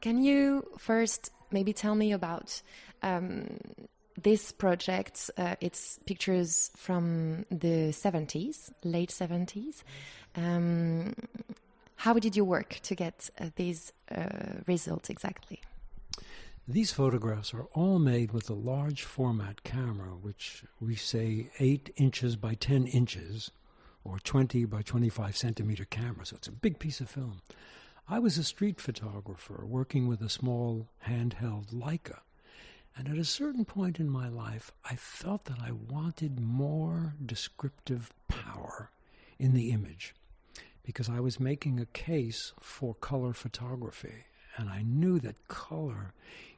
Can you first maybe tell me about this project? It's pictures from the 70s, late 70s. How did you work to get these results exactly? These photographs are all made with a large format camera, which we say 8 inches by 10 inches, or 20 by 25 centimeter camera. So it's a big piece of film. I was a street photographer working with a small handheld Leica. And at a certain point in my life, I felt that I wanted more descriptive power in the image, because I was making a case for color photography, and I knew that color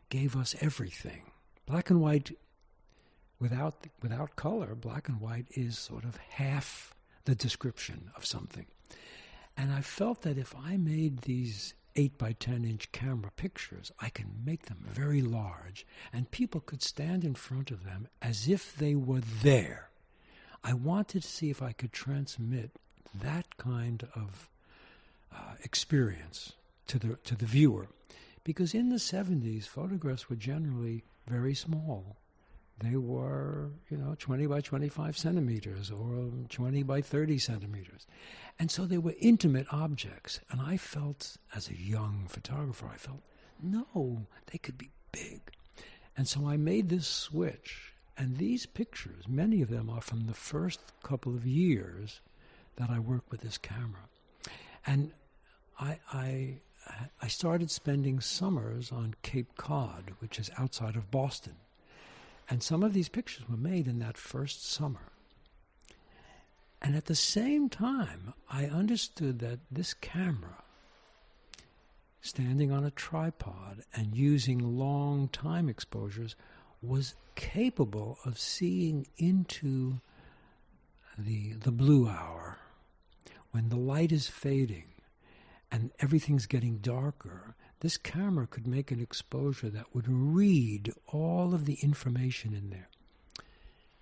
gave us everything. Black and white, without color, black and white is sort of half the description of something. And I felt that if I made these 8 by 10 inch camera pictures, I can make them very large, and people could stand in front of them as if they were there. I wanted to see if I could transmit that kind of experience to the viewer, because in the 70s, photographs were generally very small. They were, 20 by 25 centimeters or 20 by 30 centimeters. And so they were intimate objects. And I felt, as a young photographer, no, they could be big. And so I made this switch. And these pictures, many of them are from the first couple of years that I worked with this camera. And I started spending summers on Cape Cod, which is outside of Boston. And some of these pictures were made in that first summer. And at the same time, I understood that this camera, standing on a tripod and using long time exposures, was capable of seeing into the blue hour, when the light is fading and everything's getting darker. This camera could make an exposure that would read all of the information in there.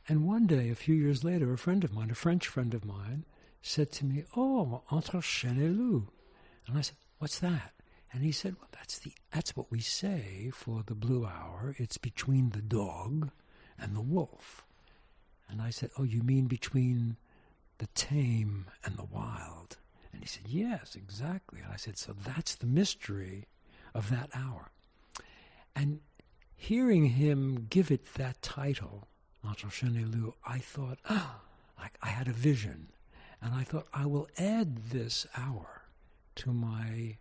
And one day, a few years later, a friend of mine, a French friend of mine, said to me, "Oh, entre chien et loup." And I said, "What's that?" And he said, "Well, that's what we say for the blue hour. It's between the dog and the wolf." And I said, "Oh, you mean between the tame and the wild?" And he said, "Yes, exactly." And I said, "So that's the mystery of that hour." And hearing him give it that title, Entre Chien et Loup, I thought, I had a vision. And I thought, I will add this hour to my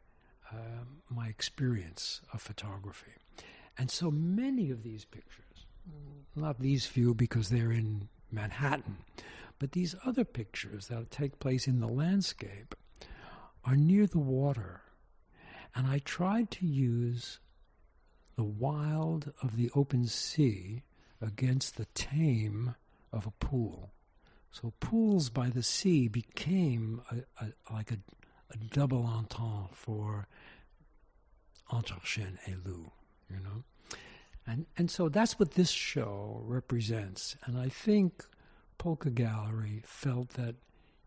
experience of photography. And so many of these pictures, not these few because they're in Manhattan, but these other pictures that take place in the landscape are near the water. And I tried to use the wild of the open sea against the tame of a pool. So pools by the sea became like a double entendre for Entre Chien et Loup, And so that's what this show represents. And I think Polka Gallery felt that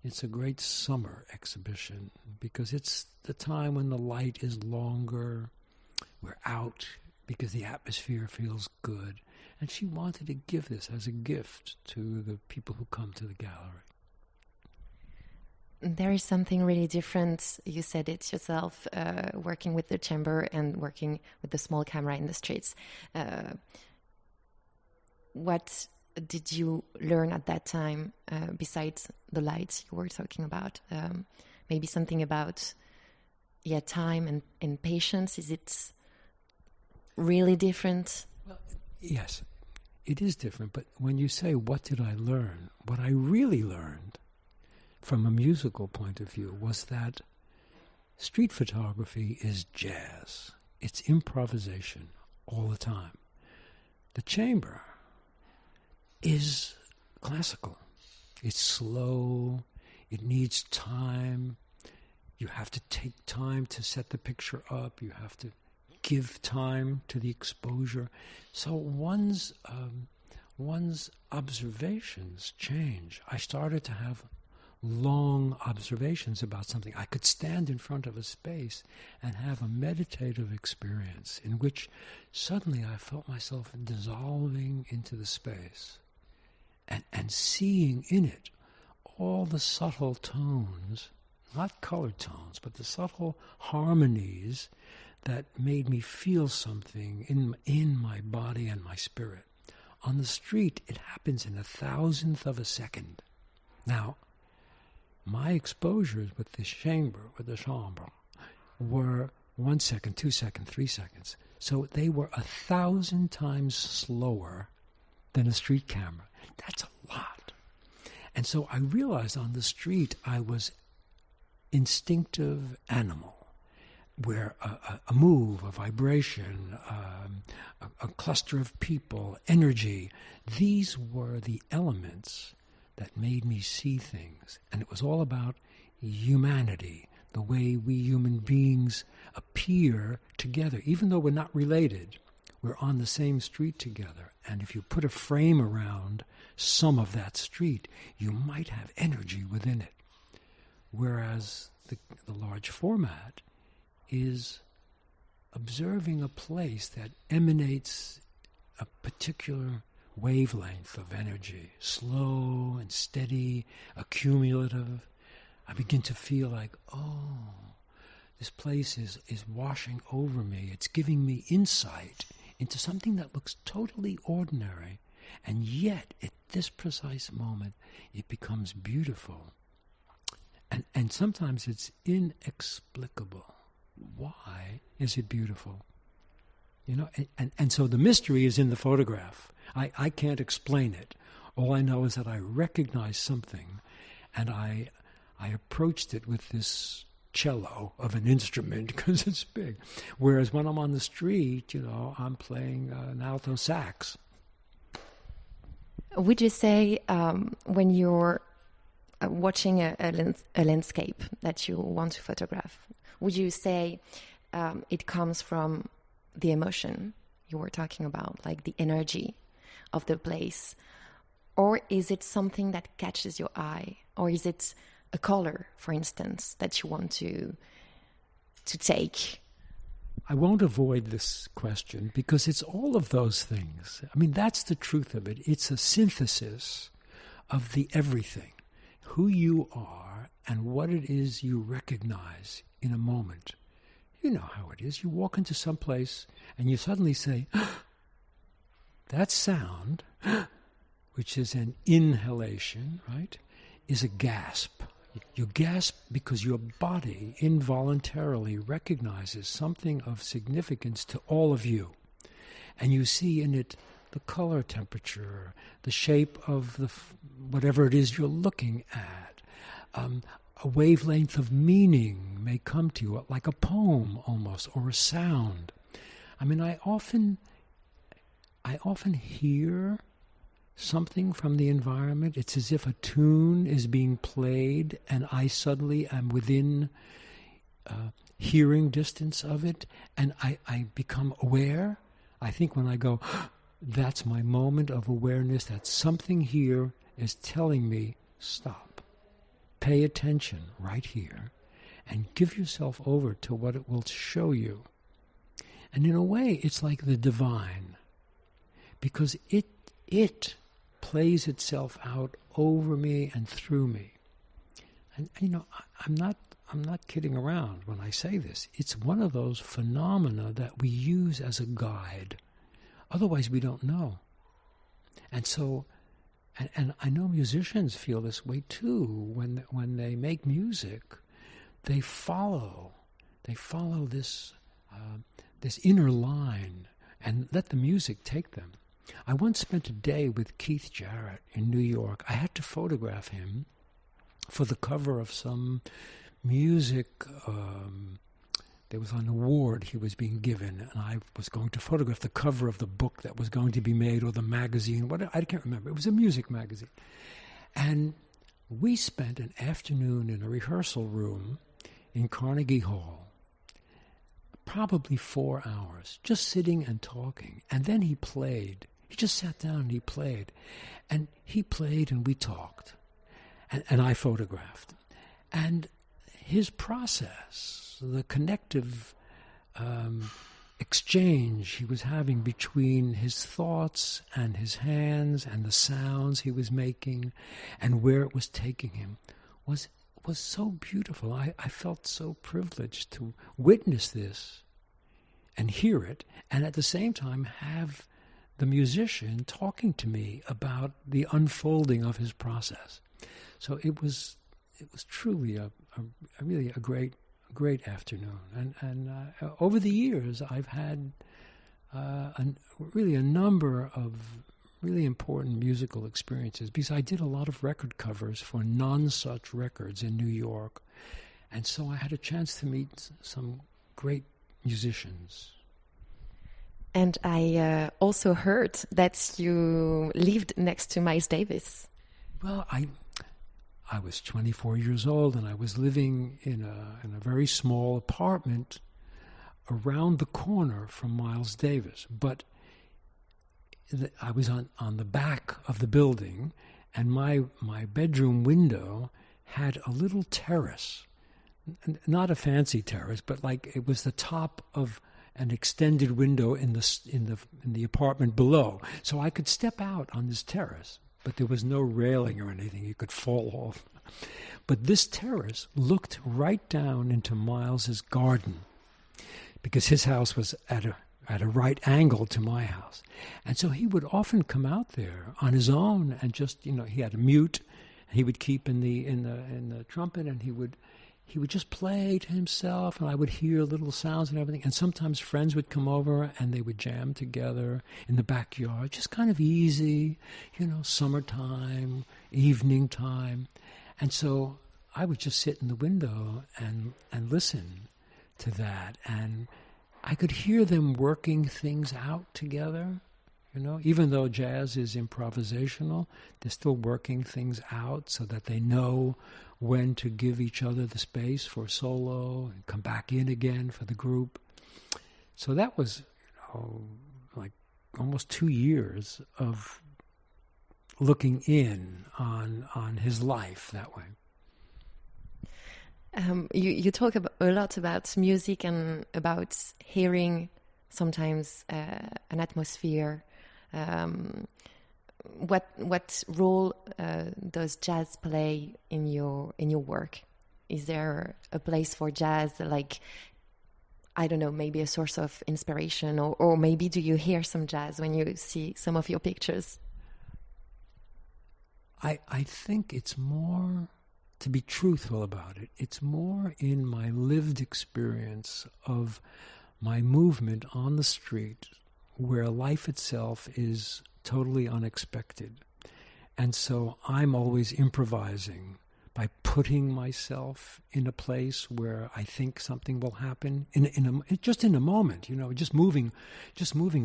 it's a great summer exhibition because it's the time when the light is longer. We're out because the atmosphere feels good. And she wanted to give this as a gift to the people who come to the gallery. There is something really different. You said it yourself, working with the chamber and working with the small camera in the streets. What did you learn at that time, besides the lights you were talking about? Maybe something about time and patience. Is it really different? Well, yes, it is different. But when you say, what did I learn? What I really learned from a musical point of view was that street photography is jazz. It's improvisation all the time. The chamber is classical. It's slow. It needs time. You have to take time to set the picture up. You have to give time to the exposure. So one's observations change. I started to have long observations about something. I could stand in front of a space and have a meditative experience in which suddenly I felt myself dissolving into the space and seeing in it all the subtle tones, not colored tones, but the subtle harmonies that made me feel something in my body and my spirit. On the street, it happens in 1,000th of a second. Now, my exposures with the chambre, were 1 second, 2 seconds, 3 seconds. So they were 1,000 times slower than a street camera. That's a lot. And so I realized on the street I was instinctive animal, where a move, a vibration, a cluster of people, energy, these were the elements that made me see things. And it was all about humanity, the way we human beings appear together. Even though we're not related, we're on the same street together. And if you put a frame around some of that street, you might have energy within it. Whereas the large format is observing a place that emanates a particular wavelength of energy, slow and steady, accumulative. I begin to feel like, oh, this place is washing over me. It's giving me insight into something that looks totally ordinary, and yet at this precise moment it becomes beautiful. And sometimes it's inexplicable. Why is it beautiful? You know, and so the mystery is in the photograph. I can't explain it. All I know is that I recognized something, and I approached it with this cello of an instrument because it's big. Whereas when I'm on the street, you know, I'm playing an alto sax. Would you say when you're watching a landscape that you want to photograph, would you say it comes from the emotion you were talking about, like the energy of the place? Or is it something that catches your eye? Or is it a color, for instance, that you want to take? I won't avoid this question because it's all of those things. I mean, that's the truth of it. It's a synthesis of the everything, who you are and what it is you recognize in a moment. You know how it is. You walk into some place and you suddenly say, that sound, which is an inhalation, right, is a gasp. You gasp because your body involuntarily recognizes something of significance to all of you. And you see in it the color temperature, the shape of the whatever it is you're looking at. A wavelength of meaning may come to you, like a poem almost, or a sound. I mean, I often hear something from the environment. It's as if a tune is being played and I suddenly am within hearing distance of it, and I become aware. I think when I go, that's my moment of awareness, that something here is telling me, stop. Pay attention right here and give yourself over to what it will show you. And in a way, it's like the divine, because it plays itself out over me and through me. And you know, I'm not kidding around when I say this. It's one of those phenomena that we use as a guide. Otherwise, we don't know. And so, and I know musicians feel this way too. When they make music, they follow this inner line and let the music take them. I once spent a day with Keith Jarrett in New York. I had to photograph him for the cover of some music. There was an award he was being given, and I was going to photograph the cover of the book that was going to be made, or the magazine, whatever, I can't remember. It was a music magazine. And we spent an afternoon in a rehearsal room in Carnegie Hall, probably 4 hours, just sitting and talking. And then he played. He just sat down and he played. And he played and we talked. and I photographed. And his process, the connective exchange he was having between his thoughts and his hands and the sounds he was making and where it was taking him was so beautiful. I felt so privileged to witness this and hear it, and at the same time have the musician talking to me about the unfolding of his process. So it was truly a really a great afternoon. And over the years, I've had really a number of really important musical experiences, because I did a lot of record covers for Non-Such Records in New York. And so I had a chance to meet some great musicians. And I also heard that you lived next to Miles Davis. Well, I was 24 years old, and I was living in a very small apartment around the corner from Miles Davis. But I was on the back of the building, and my bedroom window had a little terrace, not a fancy terrace, but like it was the top of an extended window in the apartment below. So I could step out on this terrace, but there was no railing or anything. You could fall off. But this terrace looked right down into Miles's garden, because his house was at a right angle to my house. And so he would often come out there on his own and just, he had a mute, and he would keep in the trumpet, and he would just play to himself, and I would hear little sounds and everything. And sometimes friends would come over and they would jam together in the backyard, just kind of easy, summertime, evening time. And so I would just sit in the window and listen to that. And I could hear them working things out together. Even though jazz is improvisational, they're still working things out so that they know when to give each other the space for solo and come back in again for the group. So that was, like almost 2 years of looking in on his life that way. You talk a lot about music and about hearing sometimes an atmosphere. What role does jazz play in your work? Is there a place for jazz, like, I don't know, maybe a source of inspiration, or maybe do you hear some jazz when you see some of your pictures? I think it's more, to be truthful about it, it's more in my lived experience of my movement on the street, where life itself is totally unexpected. And so I'm always improvising by putting myself in a place where I think something will happen just in a moment, just moving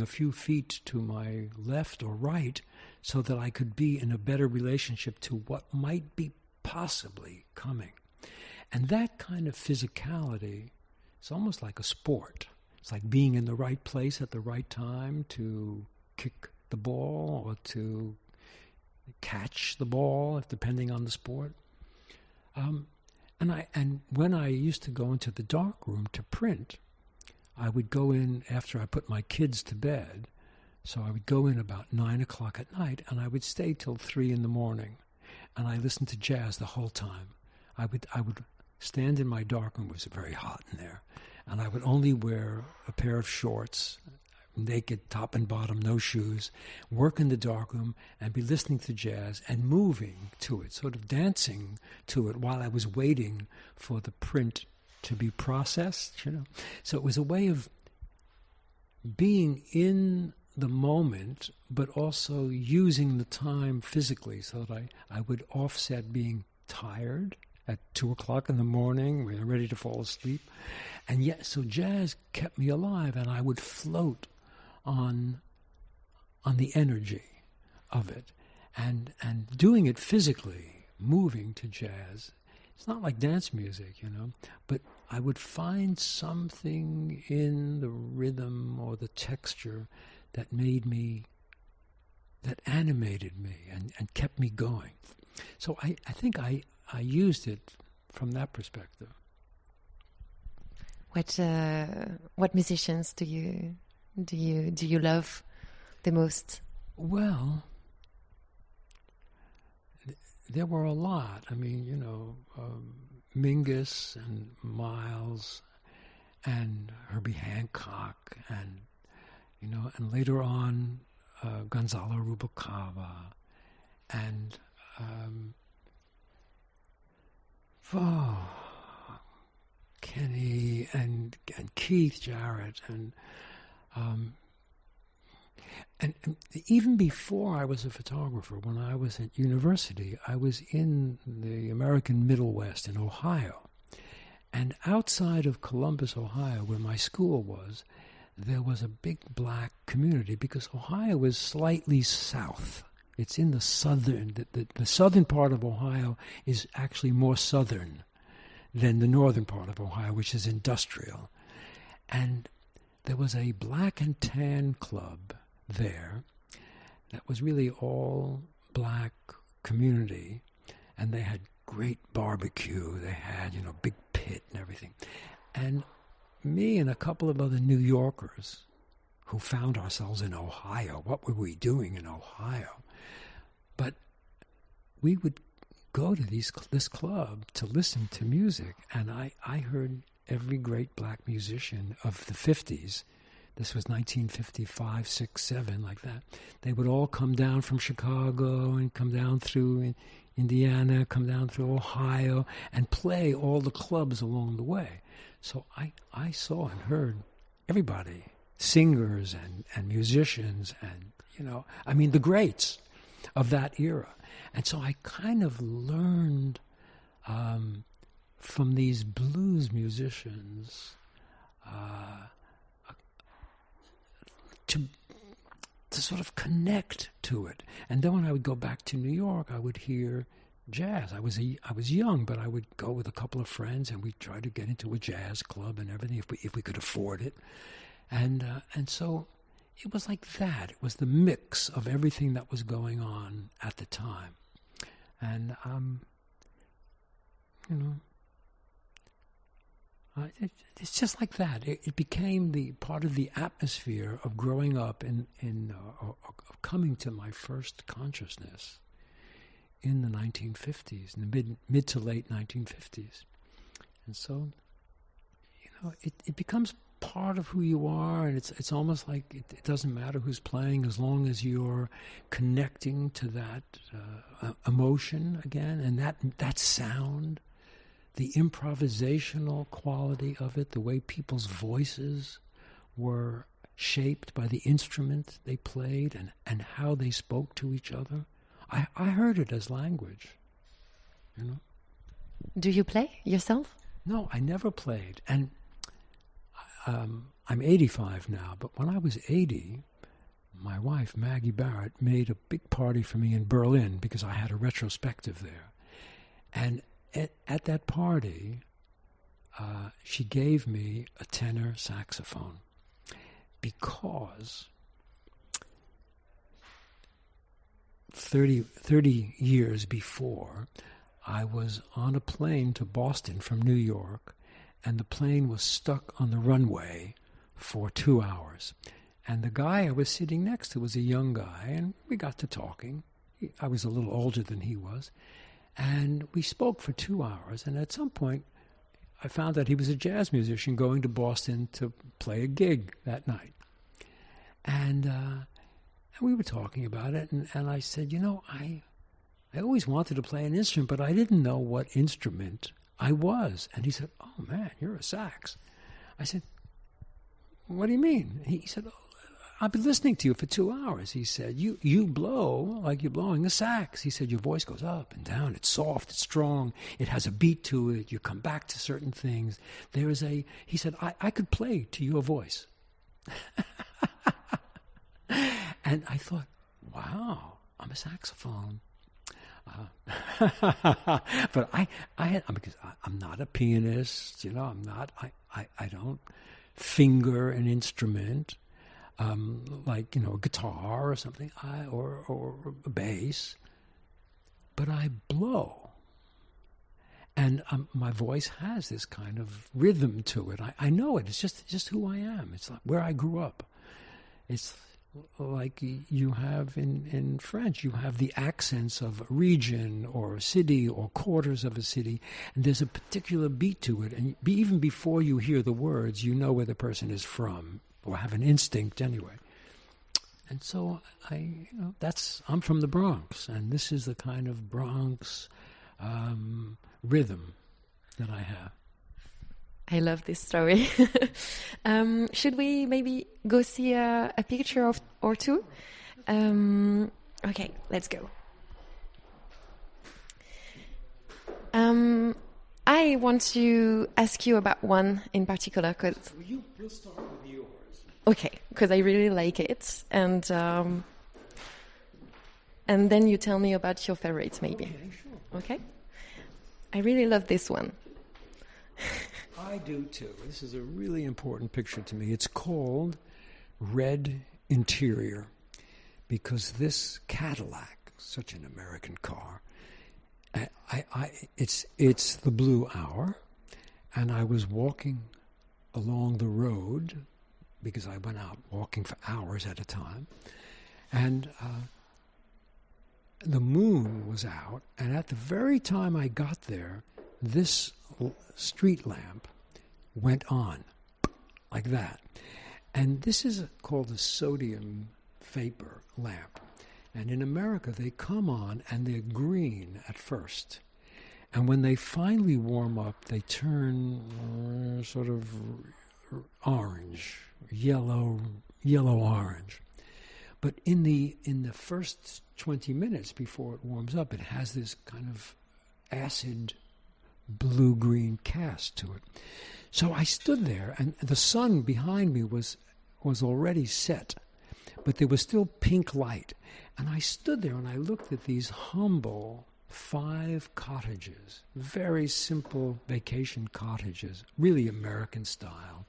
a few feet to my left or right, so that I could be in a better relationship to what might be possibly coming. And that kind of physicality, it's almost like a sport. It's like being in the right place at the right time to kick the ball or to catch the ball, depending on the sport. And when I used to go into the dark room to print, I would go in after I put my kids to bed. So I would go in about 9 o'clock at night, and I would stay till 3 in the morning, and I listened to jazz the whole time. I would stand in my dark room. It was very hot in there, and I would only wear a pair of shorts, naked, top and bottom, no shoes, work in the darkroom and be listening to jazz and moving to it, sort of dancing to it while I was waiting for the print to be processed, So it was a way of being in the moment, but also using the time physically, so that I would offset being tired at 2 o'clock in the morning when I'm ready to fall asleep. And yet, so jazz kept me alive, and I would float on the energy of it, and doing it physically, moving to jazz. It's not like dance music, but I would find something in the rhythm or the texture that animated me and kept me going. So I think I used it from that perspective. What musicians do you love the most? Well, there were a lot. I mean, Mingus and Miles and Herbie Hancock and later on Gonzalo Rubalcaba and Kenny and Keith Jarrett and even before I was a photographer, when I was at university, I was in the American Middle West in Ohio. And outside of Columbus, Ohio, where my school was, there was a big black community because Ohio is slightly south. It's in the southern, the southern part of Ohio is actually more southern than the northern part of Ohio, which is industrial. And there was a black and tan club there that was really all black community, and they had great barbecue. They had, big pit and everything. And me and a couple of other New Yorkers who found ourselves in Ohio. What were we doing in Ohio? But we would go to this club to listen to music, and I heard every great black musician of the 50s. This was 1955, 6, 7, like that. They would all come down from Chicago and come down through Indiana, come down through Ohio, and play all the clubs along the way. So I saw and heard everybody, singers and musicians and, the greats of that era. And so I kind of learned from these blues musicians to sort of connect to it. And then when I would go back to New York, I would hear jazz. I was young, but I would go with a couple of friends, and we'd try to get into a jazz club and everything if we could afford it. And so it was like that. It was the mix of everything that was going on at the time. And it's just like that. It became the part of the atmosphere of growing up of coming to my first consciousness in the 1950s, in the mid to late 1950s. And so, it becomes part of who you are, and it's almost like it doesn't matter who's playing as long as you're connecting to that emotion again, and that sound. The improvisational quality of it, the way people's voices were shaped by the instrument they played and how they spoke to each other. I heard it as language, Do you play yourself? No, I never played. And I'm 85 now, but when I was 80, my wife, Maggie Barrett, made a big party for me in Berlin because I had a retrospective there. And at that party, she gave me a tenor saxophone because 30 years before, I was on a plane to Boston from New York, and the plane was stuck on the runway for 2 hours. And the guy I was sitting next to was a young guy, and we got to talking. I was a little older than he was. And we spoke for 2 hours, and at some point, I found that he was a jazz musician going to Boston to play a gig that night. And we were talking about it, and I said, I always wanted to play an instrument, but I didn't know what instrument I was. And he said, "Oh, man, you're a sax." I said, "What do you mean?" He said, "I've been listening to you for 2 hours." He said, you blow like you're blowing a sax. He said, "Your voice goes up and down. It's soft, it's strong. It has a beat to it. You come back to certain things. He said, I could play to your voice." And I thought, wow, I'm a saxophone. But because I'm not a pianist, I'm not, I don't finger an instrument. Like a guitar or something, or a bass. but I blow. And my voice has this kind of rhythm to it. I know it. It's just who I am. It's like where I grew up. It's like you have in French, you have the accents of a region or a city or quarters of a city, and there's a particular beat to it. And even before you hear the words, you know where the person is from, or have an instinct anyway. And so I'm from the Bronx, and this is the kind of Bronx rhythm that I have. I love this story. Should we maybe go see a picture or two? Okay, let's go. I want to ask you about one in particular, because We'll start with yours. Okay, because I really like it, and then you tell me about your favorites, maybe. Okay, sure. Okay? I really love this one. I do too. This is a really important picture to me. It's called Red Interior because this Cadillac, such an American car, it's the blue hour, and I was walking along the road because I went out walking for hours at a time, and the moon was out, and at the very time I got there, this street lamp went on like that. And this is called a sodium vapor lamp. And in America, they come on and they're green at first. And when they finally warm up, they turn sort of orange, yellow-orange. But in the first 20 minutes before it warms up, it has this kind of acid blue-green cast to it. So I stood there, and the sun behind me was already set, but there was still pink light. And I stood there and I looked at these humble 5 cottages, very simple vacation cottages, really American style.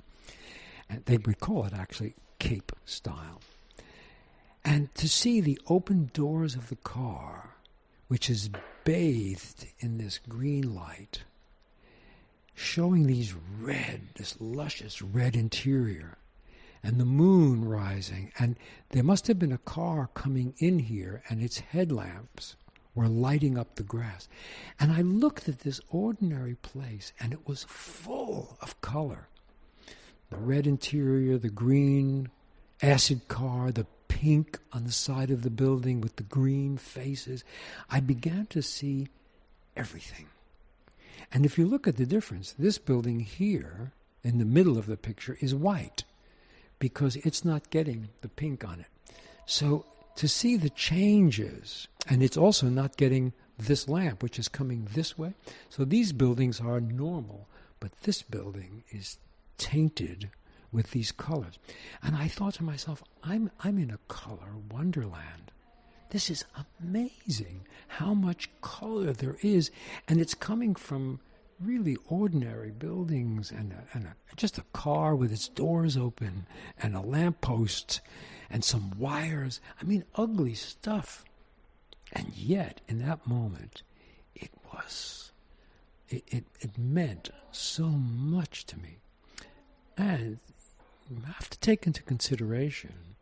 And they would call it actually Cape style. And to see the open doors of the car, which is bathed in this green light, showing this luscious red interior, and the moon rising, and there must have been a car coming in here, and its headlamps were lighting up the grass. And I looked at this ordinary place, and it was full of color. The red interior, the green acid car, the pink on the side of the building with the green faces. I began to see everything. And if you look at the difference, this building here in the middle of the picture is white because it's not getting the pink on it. So to see the changes, and it's also not getting this lamp, which is coming this way. So these buildings are normal, but this building is tainted with these colors. And I thought to myself, I'm in a color wonderland. This is amazing how much color there is, and it's coming from really ordinary buildings and just a car with its doors open and a lamppost and some wires. I mean, ugly stuff. And yet, in that moment, it meant so much to me. And you have to take into consideration,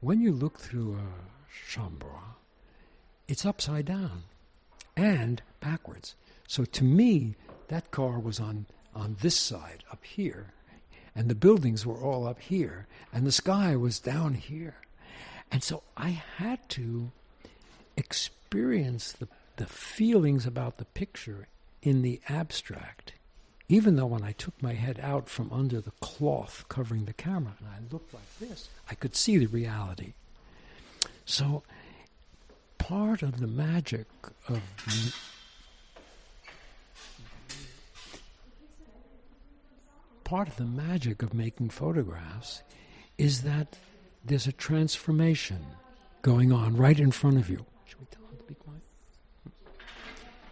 when you look through a chambre, it's upside down and backwards. So to me, that car was on this side, up here, and the buildings were all up here, and the sky was down here. And so I had to experience the feelings about the picture in the abstract, even though when I took my head out from under the cloth covering the camera and I looked like this, I could see the reality. So part of the magic of making photographs is that there's a transformation going on right in front of you. Should we tell them to be quiet?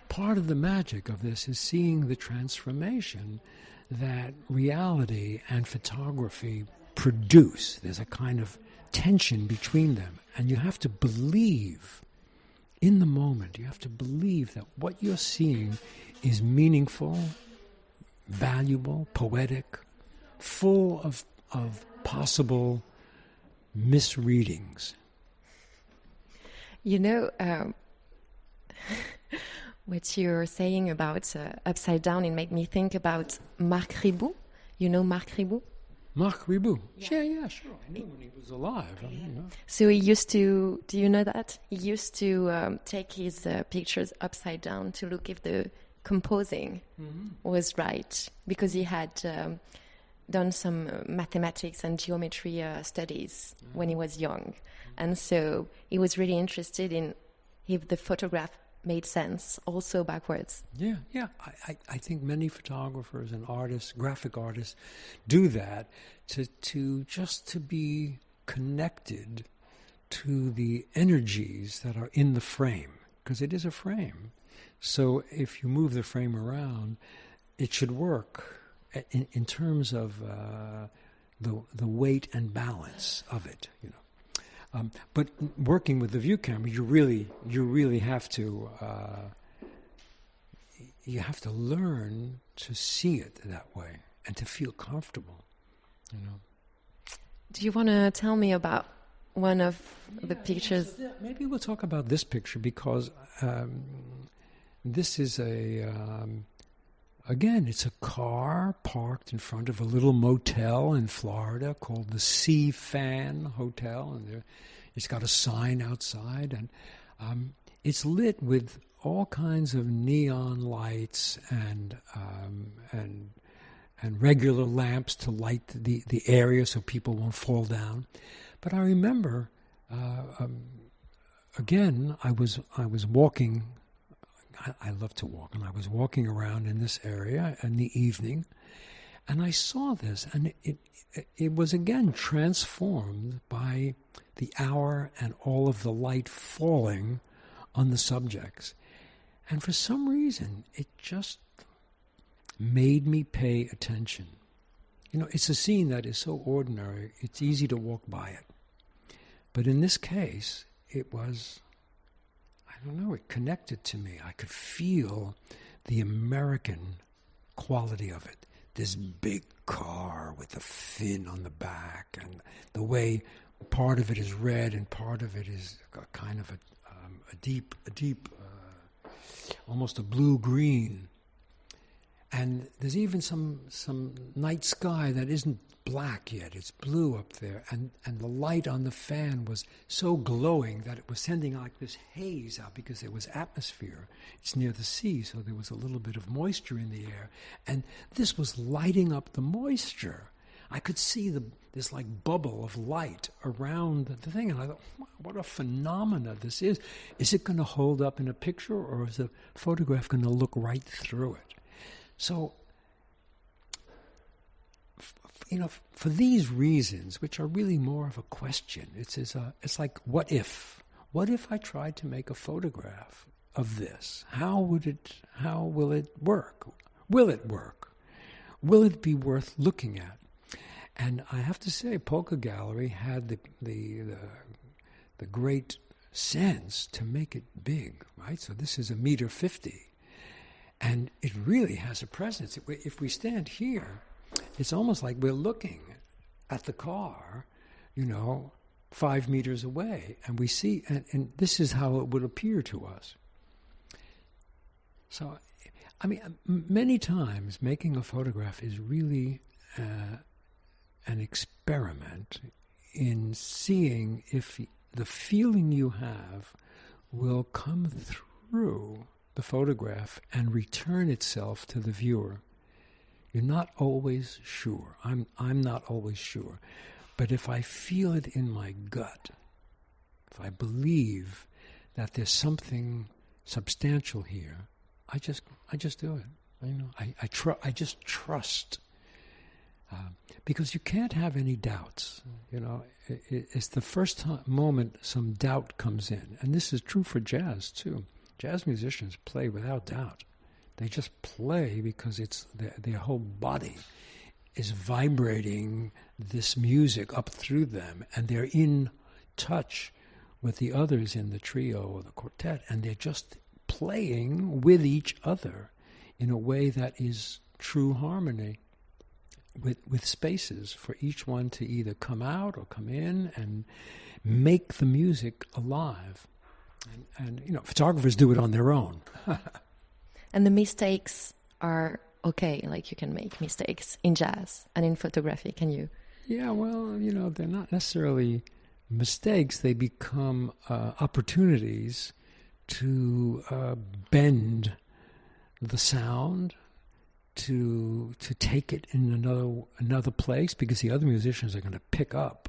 Part of the magic of this is seeing the transformation that reality and photography produce. There's a kind of tension between them, and you have to believe in the moment. You have to believe that what you're seeing is meaningful, valuable, poetic, full of possible misreadings. You know, what you're saying about upside down, it made me think about Marc Ribot. You know Marc Ribot? Marc Ribot. Yeah, sure. I knew when he was alive. I mean, So he used to, do you know that? He used to take his pictures upside down to look if the composing was right, because he had done some mathematics and geometry studies when he was young. And so he was really interested in if the photograph made sense also backwards. Yeah. I think many photographers and artists, graphic artists, do that to just to be connected to the energies that are in the frame, because it is a frame. So if you move the frame around, it should work in terms of the weight and balance of it, you know. But working with the view camera, you really have to learn to see it that way and to feel comfortable, you know. Do you want to tell me about one of the pictures? So maybe we'll talk about this picture, because this is again, it's a car parked in front of a little motel in Florida called the Sea Fan Hotel, and it's got a sign outside, and it's lit with all kinds of neon lights and regular lamps to light the area so people won't fall down. But I remember, again, I was walking. I love to walk, and I was walking around in this area in the evening, and I saw this, and it was again transformed by the hour and all of the light falling on the subjects. And for some reason, it just made me pay attention. You know, it's a scene that is so ordinary, it's easy to walk by it. But in this case, it was, I don't know, it connected to me. I could feel the American quality of it. This big car with the fin on the back, and the way part of it is red and part of it is kind of a deep, almost a blue-green. And there's even some night sky that isn't black yet. It's blue up there. And the light on the fan was so glowing that it was sending like this haze out, because there was atmosphere. It's near the sea, so there was a little bit of moisture in the air. And this was lighting up the moisture. I could see this like bubble of light around the thing. And I thought, wow, what a phenomena this is. Is it going to hold up in a picture, or is the photograph going to look right through it? So, you know, for these reasons, which are really more of a question, it's like, what if? What if I tried to make a photograph of this? How will it work? Will it work? Will it be worth looking at? And I have to say, Polka Gallery had the great sense to make it big, right? So this is 1.50 meters. And it really has a presence. If we stand here, it's almost like we're looking at the car, 5 meters away, and we see, and this is how it would appear to us. So, I mean, many times making a photograph is really an experiment in seeing if the feeling you have will come through the photograph and return itself to the viewer. You're not always sure. I'm not always sure. But if I feel it in my gut, if I believe that there's something substantial here, I just do it. I just trust. Because you can't have any doubts. It's the first moment some doubt comes in. And this is true for jazz, too. Jazz musicians play without doubt. They just play because it's their whole body is vibrating this music up through them, and they're in touch with the others in the trio or the quartet, and they're just playing with each other in a way that is true harmony, with spaces for each one to either come out or come in and make the music alive. And photographers do it on their own. And the mistakes are okay, like you can make mistakes in jazz and in photography, can you? Yeah, well, they're not necessarily mistakes. They become opportunities to bend the sound, to take it in another place, because the other musicians are going to pick up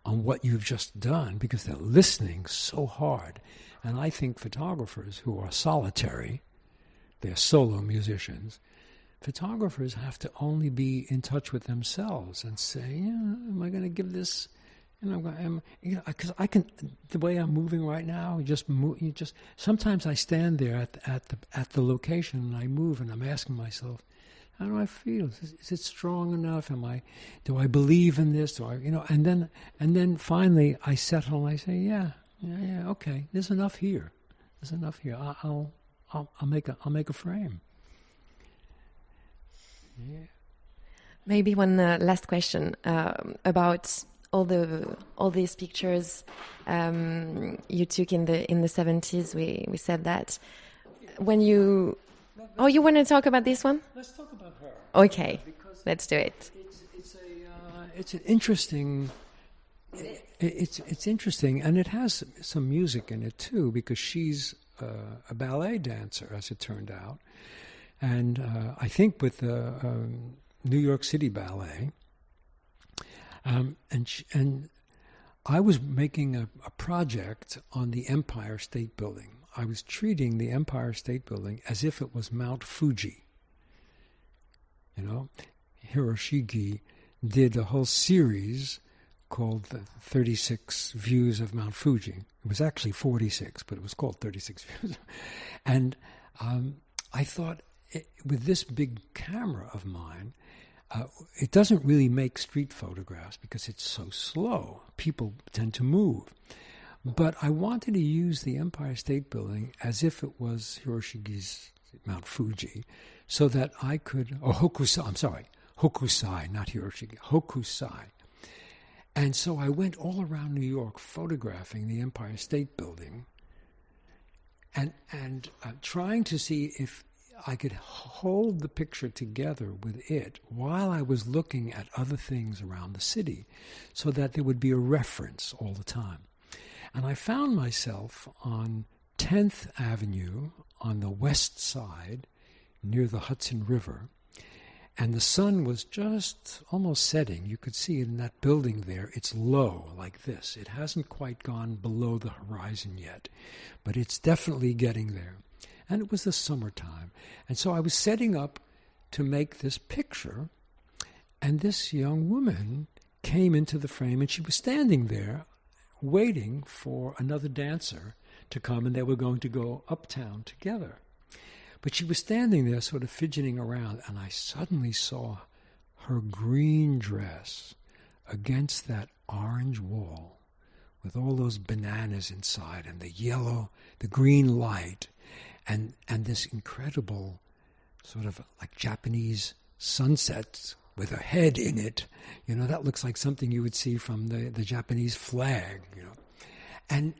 on what you've just done because they're listening so hard. And I think photographers who are solitary, they're solo musicians, photographers have to only be in touch with themselves and say, am I going to give this, because I can, the way I'm moving right now, sometimes I stand there at the location and I move and I'm asking myself, how do I feel? Is it strong enough? Do I believe in this? And then finally I settle and I say, yeah, okay. There's enough here. I'll make a frame. Yeah. Maybe one last question about all these pictures you took in the 70s. We said that when you. Oh, you want to talk about this one? Let's talk about her. Okay, let's do it. It's an interesting. It's interesting, and it has some music in it too, because she's a ballet dancer, as it turned out, and I think with the New York City Ballet, and I was making a project on the Empire State Building. I was treating the Empire State Building as if it was Mount Fuji. Hiroshige did a whole series called the 36 Views of Mount Fuji. It was actually 46, but it was called 36 Views. And I thought, with this big camera of mine, it doesn't really make street photographs because it's so slow. People tend to move. But I wanted to use the Empire State Building as if it was Hiroshige's Mount Fuji, so that I could, Hokusai, not Hiroshige, Hokusai. And so I went all around New York photographing the Empire State Building and trying to see if I could hold the picture together with it while I was looking at other things around the city, so that there would be a reference all the time. And I found myself on 10th Avenue on the west side near the Hudson River, and the sun was just almost setting. You could see it in that building there. It's low like this. It hasn't quite gone below the horizon yet, but it's definitely getting there. And it was the summertime. And so I was setting up to make this picture, and this young woman came into the frame, and she was standing there waiting for another dancer to come, and they were going to go uptown together. But she was standing there sort of fidgeting around, and I suddenly saw her green dress against that orange wall with all those bananas inside and the green light, and this incredible sort of like Japanese sunset with a head in it. That looks like something you would see from the Japanese flag, And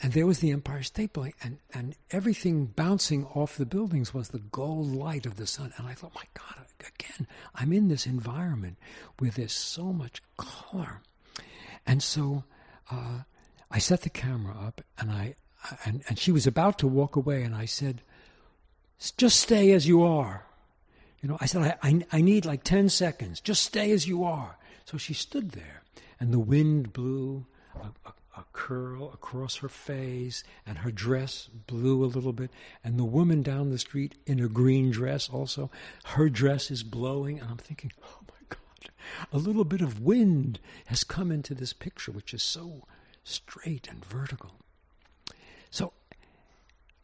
there was the Empire State Building, and everything bouncing off the buildings was the gold light of the sun. And I thought, my God, again, I'm in this environment where there's so much color. And so I set the camera up, and she was about to walk away, and I said, just stay as you are. I said, I need like 10 seconds. Just stay as you are. So she stood there, and the wind blew a curl across her face, and her dress blew a little bit, and the woman down the street in a green dress also, her dress is blowing, and I'm thinking, oh my God, a little bit of wind has come into this picture, which is so straight and vertical. So,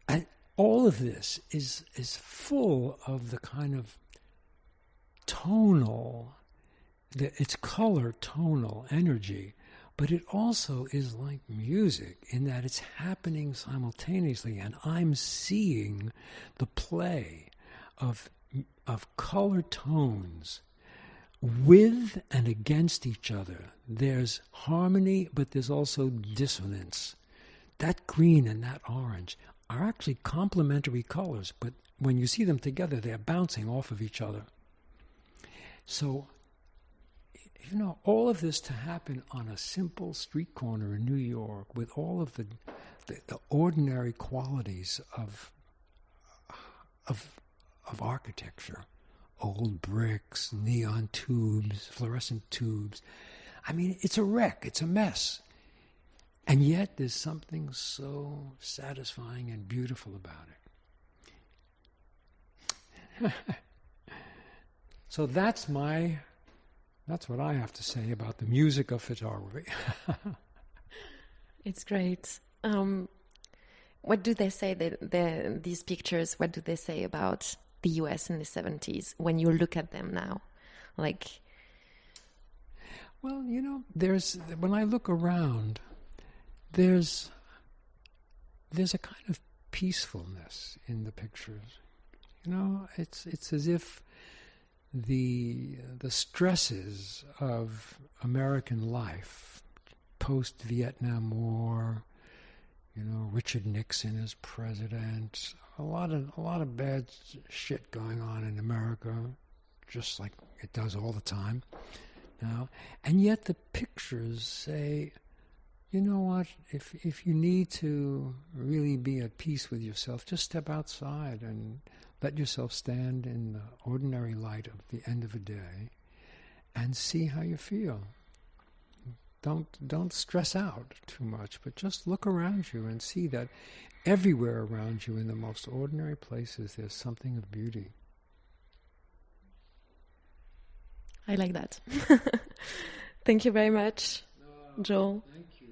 and all of this is full of the kind of tonal, it's color tonal energy But it also is like music in that it's happening simultaneously, and I'm seeing the play of color tones with and against each other. There's harmony, but there's also dissonance. That green and that orange are actually complementary colors, but when you see them together, they're bouncing off of each other. So, all of this to happen on a simple street corner in New York with all of the ordinary qualities of architecture, old bricks, neon tubes, fluorescent tubes. I mean, it's a wreck, it's a mess. And yet there's something so satisfying and beautiful about it. So that's what I have to say about the music of photography. It's great. What do they say, these pictures, what do they say about the US in the 70s when you look at them now? Well, when I look around, there's a kind of peacefulness in the pictures. It's as if the stresses of American life, post-Vietnam War, Richard Nixon as president, a lot of bad shit going on in America, just like it does all the time now. And yet the pictures say, you know what, if you need to really be at peace with yourself, just step outside and let yourself stand in the ordinary light of the end of a day and see how you feel. Don't stress out too much, but just look around you and see that everywhere around you in the most ordinary places there's something of beauty. I like that. Thank you very much, Joel. Thank you.